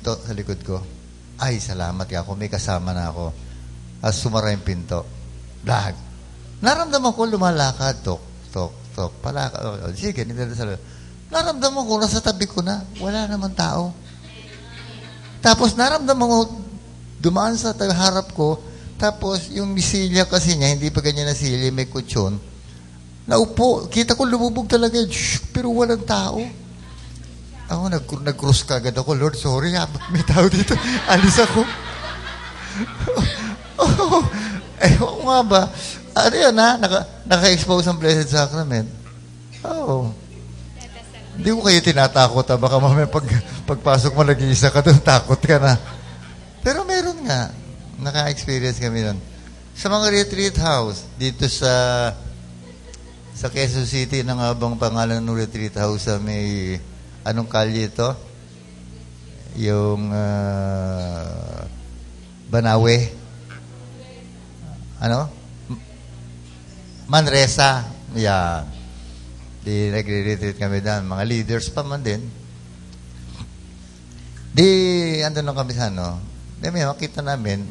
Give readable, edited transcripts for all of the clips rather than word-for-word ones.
Ito, sa likod ko. Ay, salamat ka ako. May kasama na ako. As sumara yung pinto. Blag. Naramdaman ko lumalakad. Tok, tok, tok. Palakad. Sige, ganito sa loob. Naramdaman ko, nasa tabi ko na. Wala naman tao. Tapos naramdaman ko, dumaan sa harap ko. Tapos yung misilya kasi niya, hindi pa ganyan na silya, may kutsyon. Naupo. Kita ko lumubog talaga. Pero walang tao. Ako, nag-cross kagad ako. Lord, sorry ha. May tao dito. Alis ako. Oo nga ba? Ano yan ha? Naka-expose ang Blessed Sacrament. Oo. Hindi ko kayo tinatakot ha. Baka mamaya pagpasok mo nag-iisa ka doon, takot ka na. Pero meron nga. Naka-experience kami doon. Sa mga retreat house, dito sa Quezon City, na nga bang pangalan ng retreat house sa may... Anong kalye ito? Yung Banawe. Ano? Manresa. Yeah. Di nagre-retreat kami doon. Mga leaders pa man din. Di, andun lang kami sa ano. Di, may makita namin,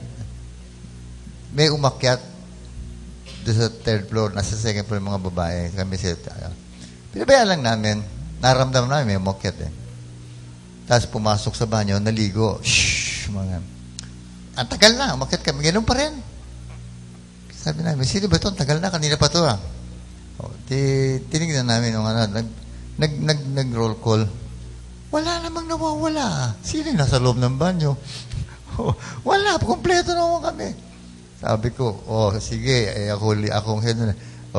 may umakyat doon sa third floor. Nasa second floor mga babae. Kami pinabayaan lang namin. Naramdaman namin, may umakyat eh. Tapos pumasok sa banyo, naligo. Shhh! Mga. Ang tagal na, umakyat kami. Ganun pa rin. Sabi namin, sino ba ito? Ang tagal na, kanina pa ito ah. Tinignan namin yung ano, nag-roll call. Wala namang nawawala. Sino yung nasa loob ng banyo? Wala, kompleto naman kami. Sabi ko, sige, akong head na.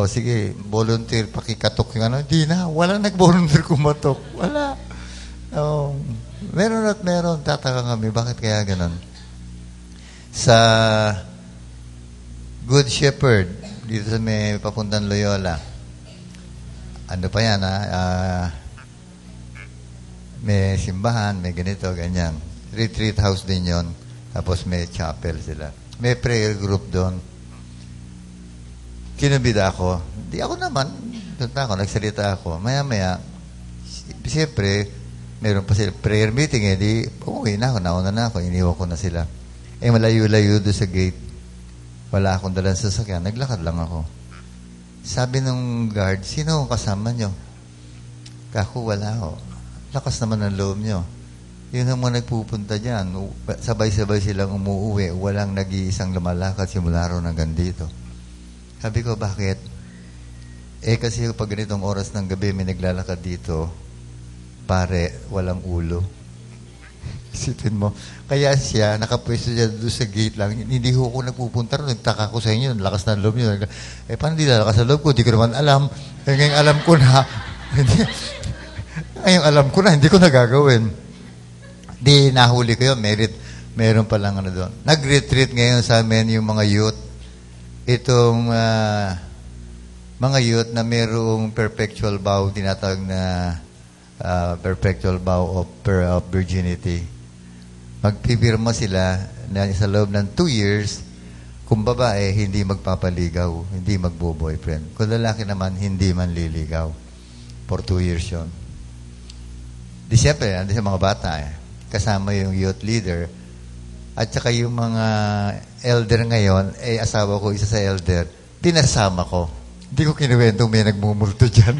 Sige, volunteer, pakikatok yung ano. Hindi na, walang nag-volunteer kumatok. Wala. Meron at meron. Tataka kami, bakit kaya ganun? Sa Good Shepherd, dito sa may papuntang Loyola, ano pa yan, may simbahan, may ganito, ganyan. Retreat house din yon. Tapos may chapel sila. May prayer group doon. Kinubida ako. Di ako naman. Doon ako, nagsalita ako. Maya-maya, siyempre, meron pa sila prayer meeting eh. Di, umuwi na ako, nauna na ako, iniwan ko na sila. Malayo-layo doon sa gate. Wala akong dalang sasakyan. Naglakad lang ako. Sabi ng guard, sino ang kasama nyo? Kako, wala ako. Lakas naman ang loob nyo. Yun ang mga nagpupunta dyan. Sabay-sabay silang umuuwi. Walang nag-iisang lumalakad simula ron hanggang dito. Sabi ko, bakit? Kasi pag ganitong oras ng gabi, may naglalakad dito, pare, walang ulo. Isipin mo. Kaya siya, nakapwesto siya doon sa gate lang. Hindi ko nagpupunta ron. Nagtaka ko sa inyo, lakas ng loob nyo. Paano di lalakas ng loob ko? Hindi ko naman alam. Ngayon alam ko na. Ngayon alam ko na, hindi ko nagagawin. Di, nahuli ko yun. Meron palang ano doon. Nag-retreat ngayon sa amin yung mga youth. Itong mga youth na mayroong perpetual vow, tinatawag na perpetual vow of virginity. Magpipirma sila na sa loob ng 2 years, kung babae, hindi magpapaligaw, hindi magbo-boyfriend. Kung lalaki naman, hindi man liligaw. For 2 years yun. Di siyempre, andi sa mga bata kasama yung youth leader. At saka yung mga elder ngayon, asawa ko, isa sa elder, pinasama ko. Hindi ko kinuwento, may nagmumulto dyan.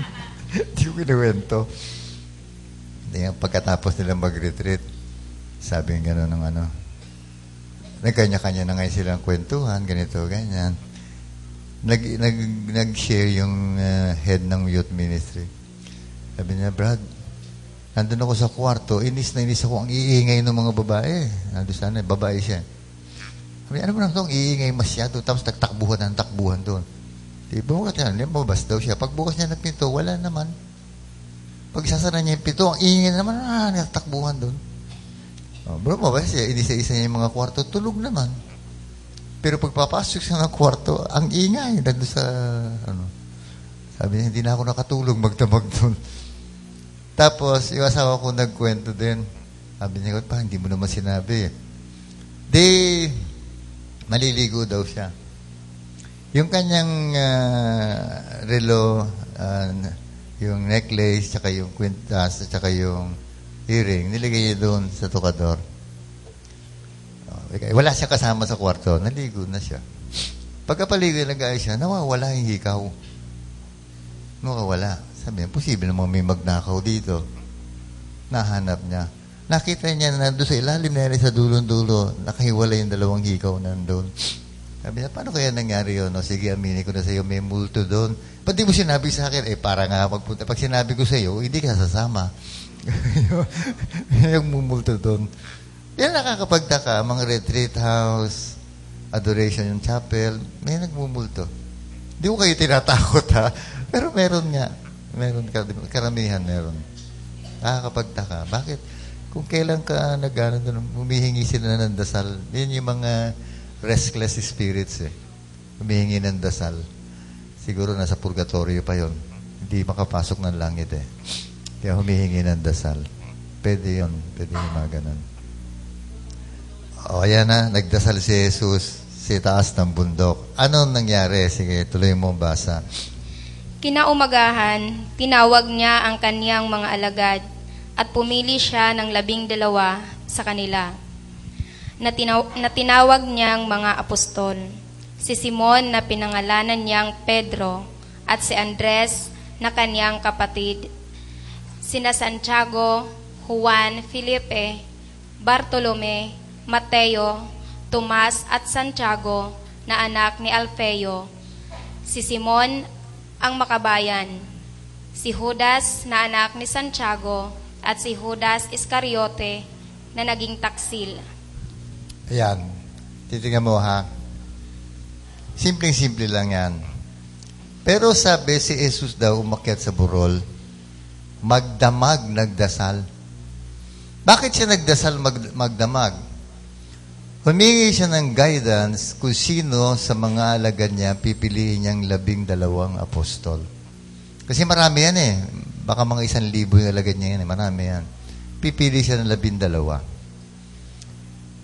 Hindi ko kinuwento. Pagkatapos nila mag-retreat, sabi ng gano'n ng ano, nagkanya-kanya na ngayon silang kwentuhan, ganito, ganyan. Nag-share yung head ng youth ministry. Sabi niya, Brad, nandun ako sa kwarto, inis na inis ako ang iingay ng mga babae. Nandun sana, babae siya. Sabi, ano mo lang itong iingay masyado, tapos takbuhan doon. Bukas niya, mabas daw siya. Pagbukas niya ng pinto, wala naman. Pag sasara niya yung pinto, ang iingay naman, nagtakbuhan doon. Bro, mabas siya, inisa-isa niya yung mga kwarto, tulog naman. Pero pagpapasok siya ng kwarto, ang ingay, nandun sa, sabi niya, hindi na ako nakatulog, magdamag doon. Tapos, yung asawa ko nagkwento din. Sabi niya, pa, hindi mo naman sinabi. Di, maliligo daw siya. Yung kanyang relo, yung necklace, tsaka yung kwintas, tsaka yung earring, nilagay niya doon sa tukador. Wala siya kasama sa kwarto. Naligo na siya. Pagkapaligo nag-ayos siya, nawawala yung hikaw. Nawawala. Sabi niya, posible namang may magnakaw dito. Nahanap niya. Nakita niya na nandun sa ilalim na sa dulong-dulo, nakahiwala yung dalawang hikaw nandun. Sabi niya, paano kaya nangyari yun? No? Sige, aminin ko na sa iyo, may multo doon. Ba't di mo sinabi sa akin? Para nga magpunta. Pag sinabi ko sa iyo, hindi ka sasama. Yung mumulto doon. Yan nakakapagtaka, mga retreat house, adoration yung chapel, may nagmumulto. Di ko kayo tinatakot, ha? Pero meron nga. Meron, karamihan meron. Nakakapagtaka. Bakit? Kung kailan ka humihingi sila ng dasal, yun yung mga restless spirits humihingi ng dasal. Siguro nasa purgatorio pa yon. Hindi makapasok ng langit Kaya humihingi ng dasal. Pwede yun. Pwede yung mga ganun. O, ayan na. Nagdasal si Jesus sa taas ng bundok. Ano nangyari? Sige, tuloy mo basa. Kinaumagahan, tinawag niya ang kaniyang mga alagad at pumili siya ng 12 sa kanila na tinawag niyang mga apostol. Si Simon na pinangalanan niyang Pedro at si Andres na kaniyang kapatid. Sina Santiago, Juan, Felipe, Bartolome, Mateo, Tomas at Santiago na anak ni Alfeo. Si Simon ang makabayan. Si Judas na anak ni Santiago at si Judas Iscariote na naging taksil. Ayan. Titingnan mo, ha? Simpleng-simple lang yan. Pero sabi si Jesus daw umakyat sa burol, magdamag nagdasal. Bakit siya nagdasal magdamag? Humingi siya ng guidance kung sino sa mga alagad niya pipiliin niyang 12 apostol. Kasi marami yan Baka mga 1,000 yung alagad niya yan Marami yan. Pipili siya ng 12.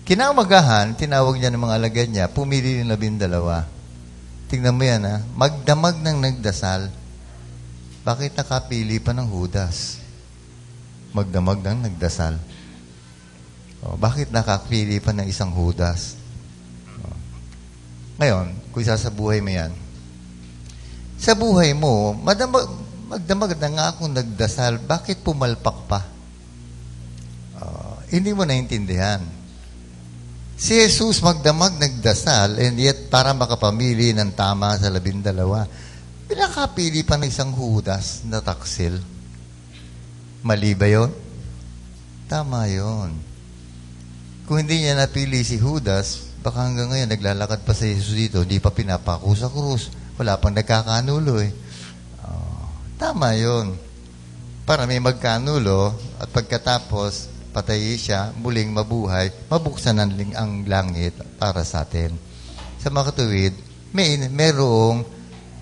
Kinaumagahan, tinawag niya ng mga alagad niya, pumili ng 12. Tingnan mo yan, ha? Magdamag ng nagdasal. Bakit nakapili pa ng Judas? Magdamag ng nagdasal. Bakit nakapili pa ng isang Judas? Ngayon, kung isa sa buhay mo yan, sa buhay mo, magdamag na nga akong nagdasal, bakit pumalpak pa? Hindi mo naintindihan. Si Jesus magdamag nagdasal, and yet para makapamili ng tama sa 12, pinakapili pa ng isang Judas na taksil. Mali ba yun? Tama yun. Kung hindi niya napili si Judas, baka hanggang ngayon naglalakad pa sa Jesus dito, hindi pa pinapako sa krus. Wala pang nagkakanulo Tama yun. Para may magkanulo at pagkatapos patay siya, muling mabuhay, mabuksan ang langit para sa atin. Sa mga katuwid,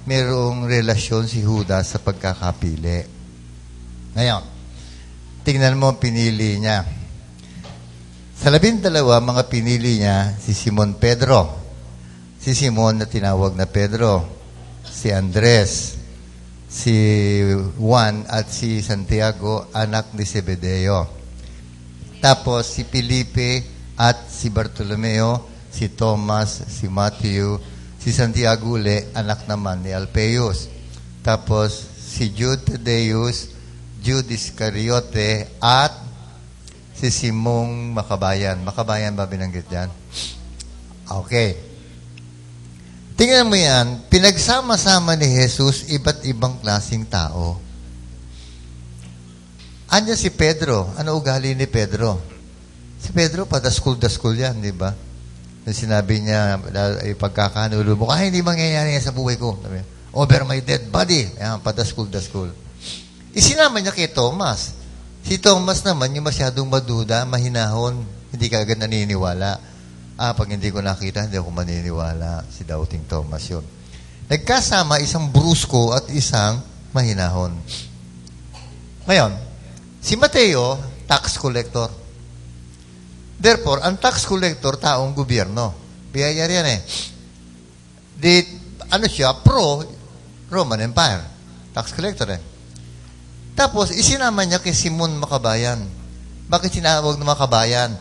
merong relasyon si Judas sa pagkakapili. Ngayon, tingnan mo ang pinili niya. Sa 12, mga pinili niya, si Simon Pedro. Si Simon na tinawag na Pedro. Si Andres. Si Juan at si Santiago, anak ni Zebedeo. Tapos si Felipe at si Bartolomeo, si Thomas, si Matthew, si Santiago anak naman ni Alphaeus. Tapos si Jude Thaddeus, Jude Iscariote, at si Simong Makabayan. Makabayan ba binanggit dyan? Okay. Tingnan mo yan, pinagsama-sama ni Jesus iba't ibang klaseng tao. Anya si Pedro. Ano ugali ni Pedro? Si Pedro, padaskul-daskul yan, di ba? Nung sinabi niya, pagkakanulo mo, hindi mangyayari yan sa buhay ko. Sabi, over my dead body. Ayan, padaskul-daskul. Isinama niya kay Thomas. Si Thomas naman, yung masyadong maduda, mahinahon, hindi ka agad naniniwala. Pag hindi ko nakita, hindi ako maniniwala. Si Doubting Thomas yun. Nagkasama isang brusko at isang mahinahon. Ngayon, si Mateo, tax collector. Therefore, ang tax collector, taong gobyerno. Biyayar yan siya, pro-Roman Empire. Tax collector Tapos, isinama niya kay Simon Makabayan. Bakit sinawag na Makabayan?